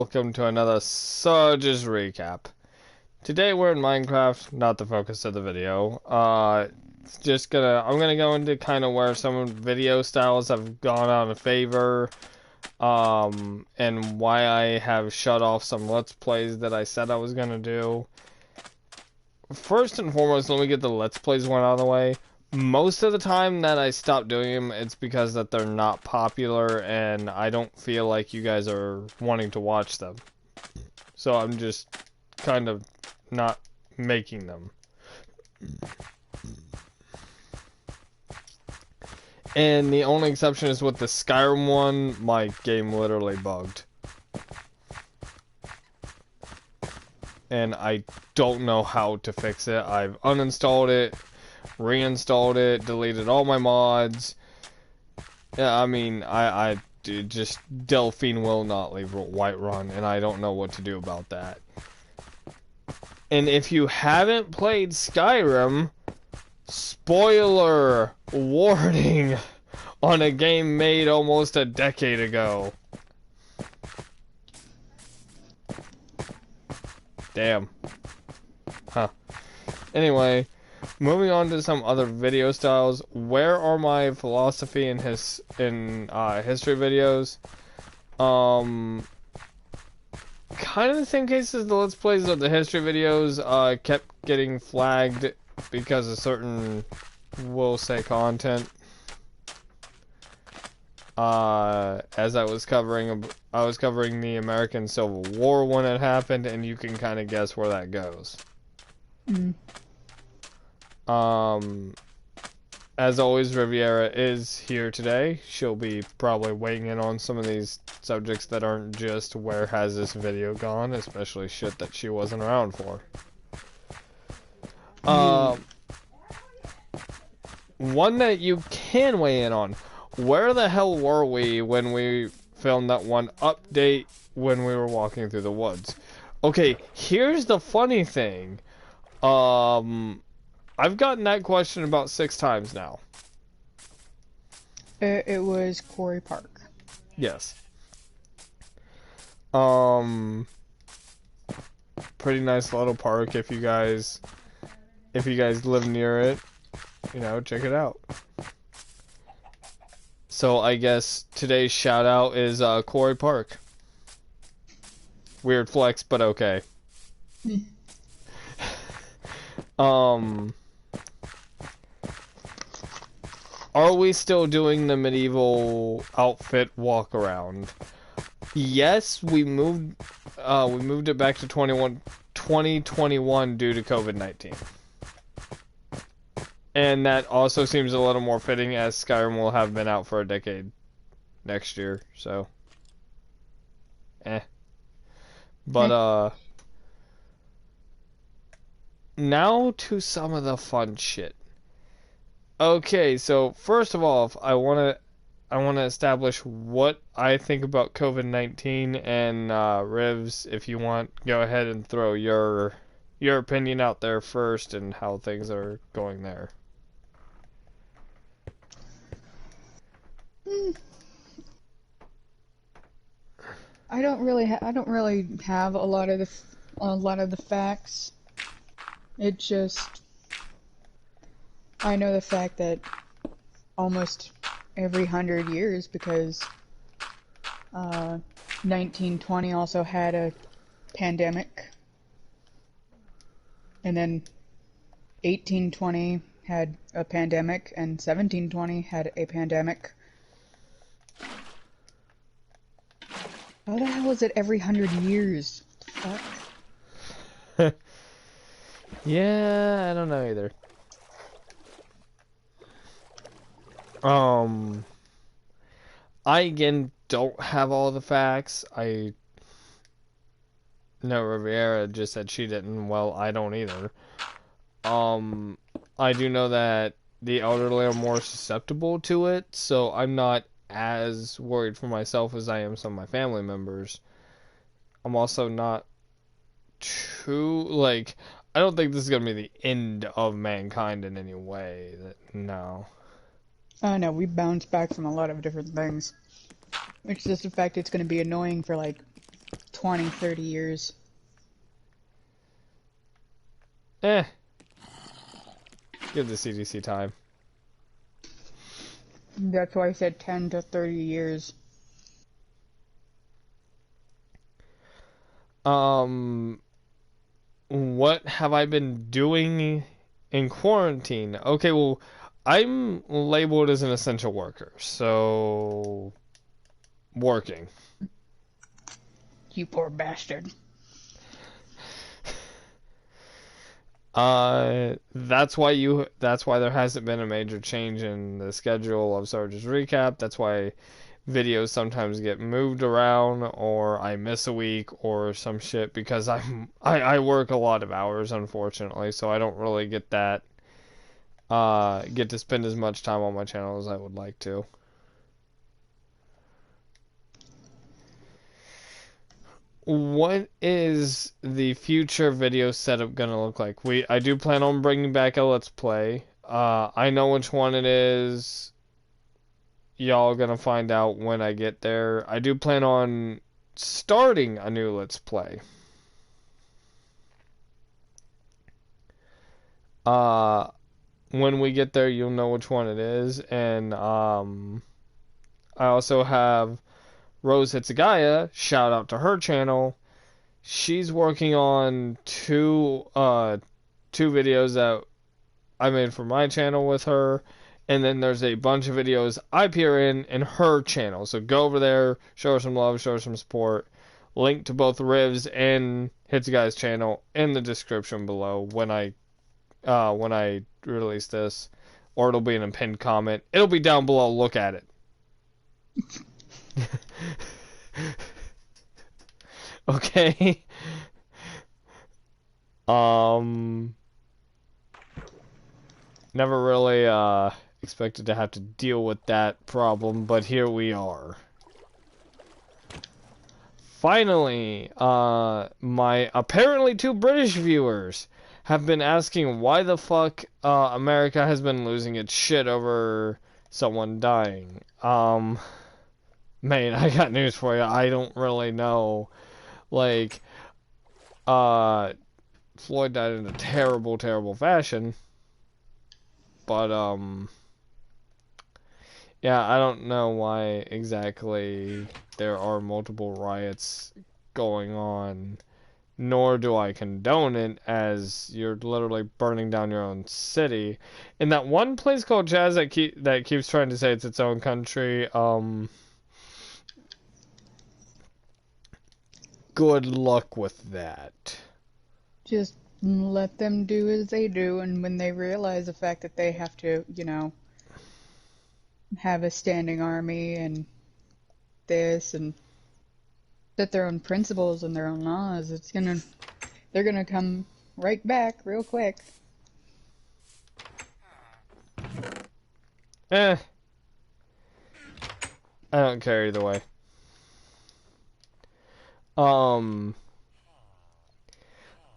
Welcome to another Sarge's recap. Today we're in Minecraft, not the focus of the video. I'm gonna go into kind of where some video styles have gone out of favor, and why I have shut off some Let's Plays that I said I was gonna do. First and foremost, let me get the Let's Plays one out of the way. Most of the time that I stop doing them, it's because that they're not popular and I don't feel like you guys are wanting to watch them. So I'm just kind of not making them. And the only exception is with the Skyrim one, my game literally bugged. And I don't know how to fix it. I've uninstalled it, reinstalled it, deleted all my mods. Yeah, I mean, just Delphine will not leave Whiterun, and I don't know what to do about that. And if you haven't played Skyrim, spoiler warning on a game made almost a decade ago. Damn. Huh. Anyway, moving on to some other video styles. Where are my philosophy and history videos? Kind of the same case as the Let's Plays of the history videos. Kept getting flagged because of certain, we'll say, content. As I was covering the American Civil War when it happened, and you can kind of guess where that goes. Mm. As always, Riviera is here today. She'll be probably weighing in on some of these subjects that aren't just where has this video gone, especially shit that she wasn't around for. One that you can weigh in on. Where the hell were we when we filmed that one update when we were walking through the woods? Okay, here's the funny thing. I've gotten that question about 6 times now. It was Quarry Park. Yes. Pretty nice little park if you guys live near it, check it out. So I guess today's shout out is Quarry Park. Weird flex, but okay. Are we still doing the medieval outfit walk around? Yes, we moved it back to 2021 due to COVID-19. And that also seems a little more fitting as Skyrim will have been out for a decade next year, so But now to some of the fun shit. Okay, so first of all, I want to establish what I think about COVID-19, and Rivs, if you want, go ahead and throw your opinion out there first and how things are going there. I don't really have a lot of the facts. It just, I know the fact that almost every 100 years, because 1920 also had a pandemic, and then 1820 had a pandemic, and 1720 had a pandemic. How the hell is it every 100 years? Fuck. Yeah, I don't know either. I again don't have all the facts. I know Riviera just said she didn't. Well, I don't either. I do know that the elderly are more susceptible to it, so I'm not as worried for myself as I am some of my family members. I'm also not too, I don't think this is going to be the end of mankind in any way. No. Oh no, we bounced back from a lot of different things. It's just the fact it's going to be annoying for like 20, 30 years. Eh. Give the CDC time. That's why I said 10 to 30 years. What have I been doing in quarantine? Okay, well, I'm labeled as an essential worker, so working. You poor bastard. That's why there hasn't been a major change in the schedule of Sarge's recap. That's why videos sometimes get moved around or I miss a week or some shit because I work a lot of hours unfortunately, so I don't really get to spend as much time on my channel as I would like to. What is the future video setup gonna look like? I do plan on bringing back a Let's Play. I know which one it is. Y'all gonna find out when I get there. I do plan on starting a new Let's Play. When we get there, you'll know which one it is. And I also have Rose Hitsugaya, shout out to her channel. She's working on two videos that I made for my channel with her, and then there's a bunch of videos I appear in her channel. So go over there, show her some love, show her some support. Link to both Riv's and Hitsugai's channel in the description below when I release this, or it'll be in a pinned comment. It'll be down below. Look at it. Okay. Never really expected to have to deal with that problem, but here we are. Finally, my apparently two British viewers have been asking why the fuck America has been losing its shit over someone dying. Man, I got news for you. I don't really know. Like, Floyd died in a terrible, terrible fashion. But, yeah, I don't know why exactly there are multiple riots going on, nor do I condone it, as you're literally burning down your own city. In that one place called Jazz that keeps trying to say it's its own country, good luck with that. Just let them do as they do, and when they realize the fact that they have to, you know, have a standing army and this and set their own principles and their own laws, they're gonna come right back real quick. I don't care either way.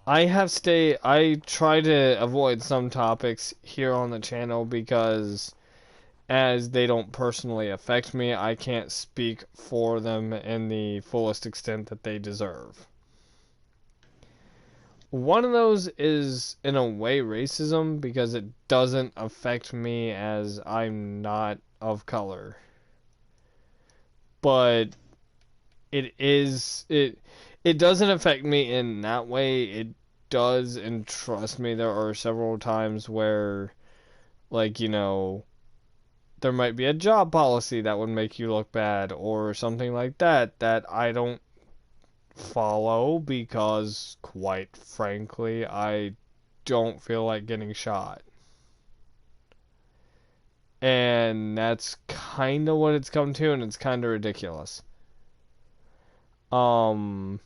I try to avoid some topics here on the channel because as they don't personally affect me, I can't speak for them in the fullest extent that they deserve. One of those is, in a way, racism, because it doesn't affect me as I'm not of color. But it doesn't affect me in that way. It does, and trust me, there are several times where, like, you know, there might be a job policy that would make you look bad or something like that that I don't follow because, quite frankly, I don't feel like getting shot. And that's kind of what it's come to, and it's kind of ridiculous. And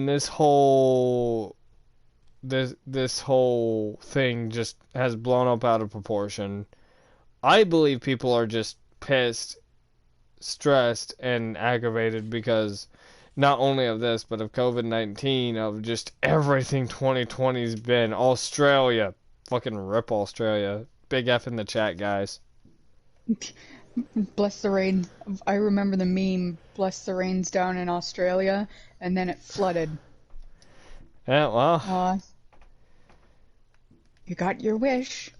this whole thing just has blown up out of proportion. I believe people are just pissed, stressed, and aggravated because not only of this, but of COVID-19, of just everything 2020's been. Australia. Fucking rip Australia. Big F in the chat, guys. Bless the rain. I remember the meme, bless the rains down in Australia, and then it flooded. Yeah, well, Aw, you got your wish.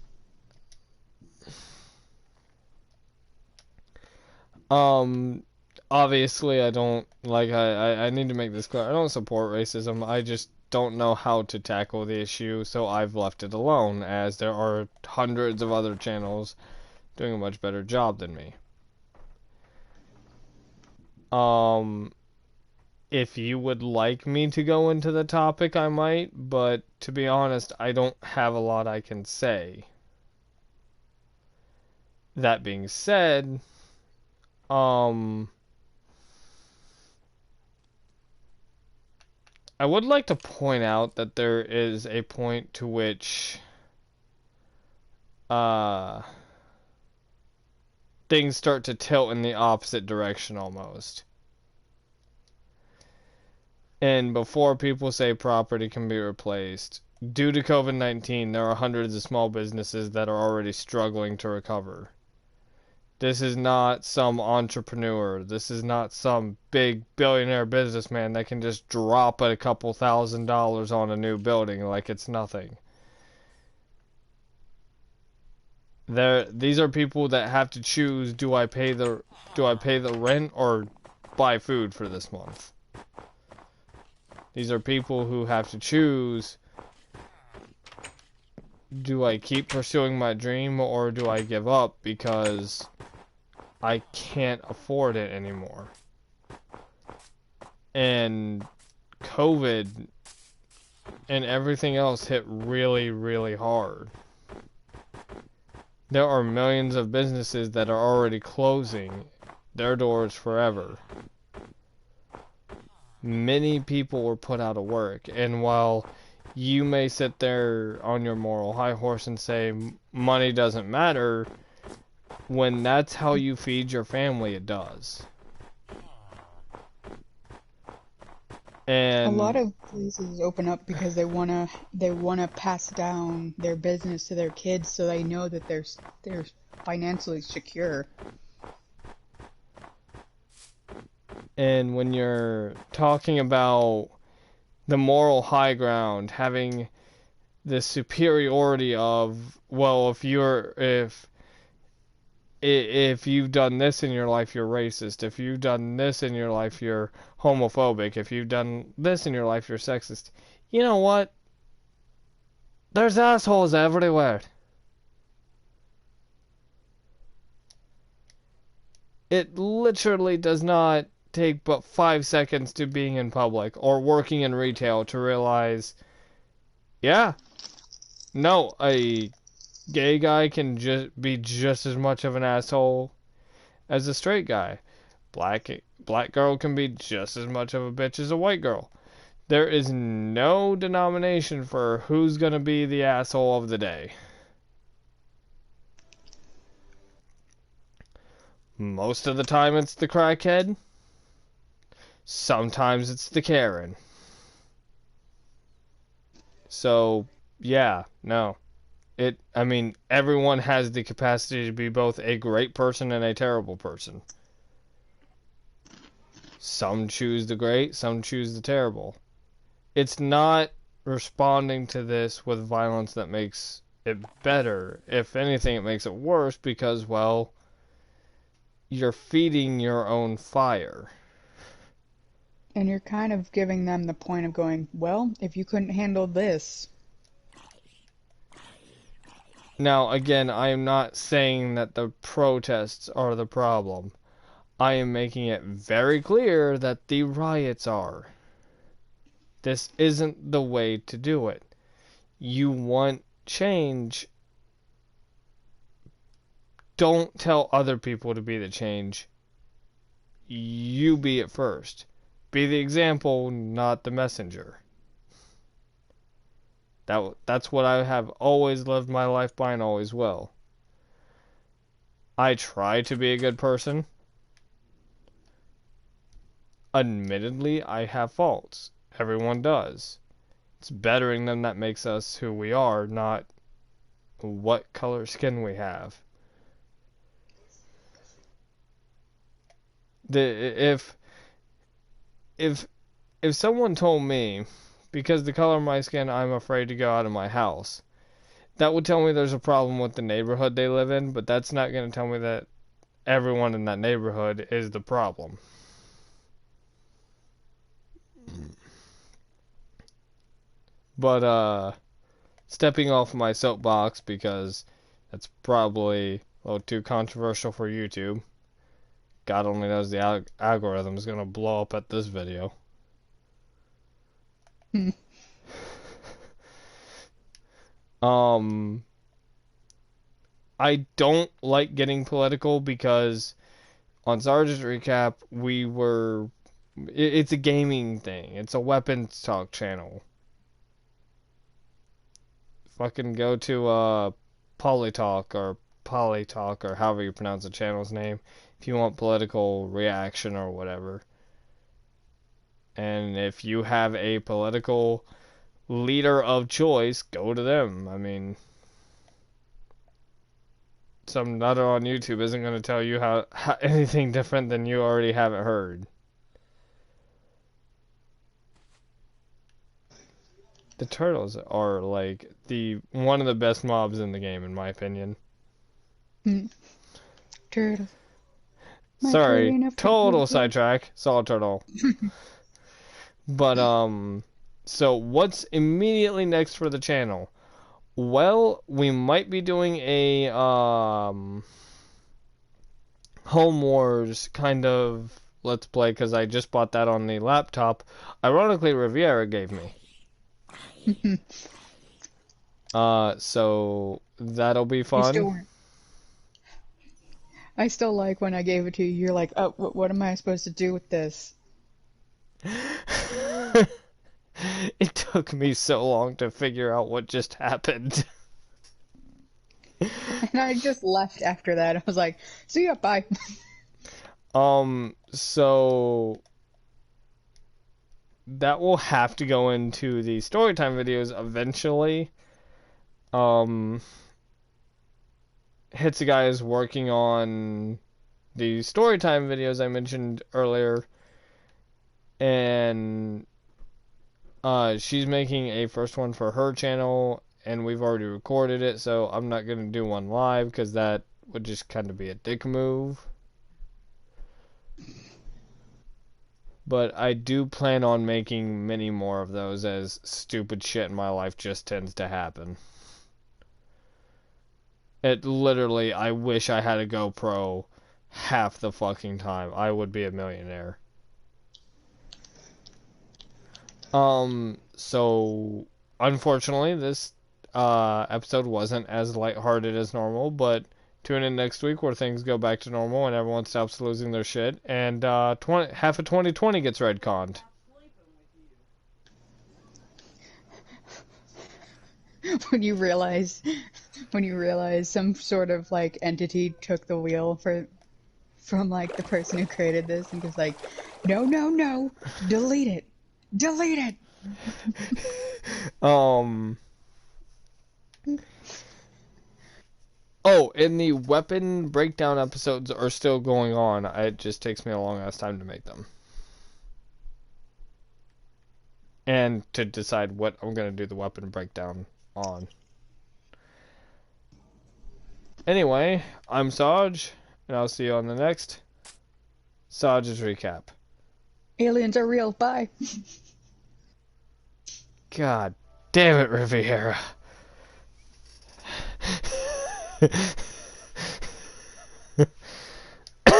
um, obviously I don't, like, I need to make this clear. I don't support racism. I just don't know how to tackle the issue, so I've left it alone, as there are hundreds of other channels doing a much better job than me. Um, if you would like me to go into the topic, I might, but to be honest, I don't have a lot I can say. That being said, um, I would like to point out that there is a point to which, uh, things start to tilt in the opposite direction almost. And before people say property can be replaced, due to COVID-19, there are hundreds of small businesses that are already struggling to recover. This is not some entrepreneur. This is not some big billionaire businessman that can just drop a couple $1,000s on a new building like it's nothing. These are people that have to choose, do I pay the rent or buy food for this month? These are people who have to choose, do I keep pursuing my dream or do I give up because I can't afford it anymore? And COVID and everything else hit really, really hard. There are millions of businesses that are already closing their doors forever. Many people were put out of work, and while you may sit there on your moral high horse and say money doesn't matter, when that's how you feed your family, it does. A lot And of places open up because they wanna pass down their business to their kids, so they know that they're financially secure. when you're talking about the moral high ground, having the superiority of, well, if you've done this in your life, you're racist. If you've done this in your life, you're homophobic. If you've done this in your life, you're sexist. You know what? There's assholes everywhere. It literally does not take but 5 seconds to being in public or working in retail to realize, yeah, no, a gay guy can just be just as much of an asshole as a straight guy. Black girl can be just as much of a bitch as a white girl. There is no denomination for who's gonna be the asshole of the day. Most of the time it's the crackhead. Sometimes it's the Karen. So, yeah, no. I mean, everyone has the capacity to be both a great person and a terrible person. Some choose the great, some choose the terrible. It's not responding to this with violence that makes it better. If anything, it makes it worse because, well, you're feeding your own fire. And you're kind of giving them the point of going, well, if you couldn't handle this. Now, again, I am not saying that the protests are the problem. I am making it very clear that the riots are. This isn't the way to do it. You want change. Don't tell other people to be the change. You be it first. Be the example, not the messenger. That's what I have always lived my life by and always will. I try to be a good person. Admittedly, I have faults. Everyone does. It's bettering them that makes us who we are, not what color skin we have. if if if someone told me, because the color of my skin, I'm afraid to go out of my house, that would tell me there's a problem with the neighborhood they live in, but that's not going to tell me that everyone in that neighborhood is the problem. But, stepping off my soapbox, because that's probably a little too controversial for YouTube. God only knows the algorithm is going to blow up at this video. I don't like getting political because on Sarge's recap, it's a gaming thing. It's a weapons talk channel. Fucking go to Polytalk or however you pronounce the channel's name if you want political reaction or whatever. And if you have a political leader of choice, go to them. I mean, some nutter on YouTube isn't going to tell you how anything different than you already haven't heard. The turtles are like one of the best mobs in the game, in my opinion. Turtle. Sorry, total sidetrack. Solid turtle. But so what's immediately next for the channel? Well, we might be doing a Home Wars kind of Let's Play, because I just bought that on the laptop. Ironically, Riviera gave me. So that'll be fun. I still like when I gave it to you, you're like, oh, what am I supposed to do with this? It took me so long to figure out what just happened. And I just left after that. I was like, see ya, bye. So that will have to go into the storytime videos eventually. Hitsugai is working on the storytime videos I mentioned earlier, and she's making a first one for her channel, and we've already recorded it, so I'm not going to do one live because that would just kind of be a dick move. But I do plan on making many more of those, as stupid shit in my life just tends to happen. It literally, I wish I had a GoPro half the fucking time. I would be a millionaire. So unfortunately this episode wasn't as lighthearted as normal, but tune in next week where things go back to normal and everyone stops losing their shit, and half of 2020 gets redconned. When you realize some sort of like entity took the wheel from like the person who created this and was like, no, delete it. Oh, and the weapon breakdown episodes are still going on. It just takes me a long ass time to make them. And to decide what I'm going to do the weapon breakdown on. Anyway, I'm Sarge, and I'll see you on the next Sarge's Recap. Aliens are real, bye. God damn it, Riviera.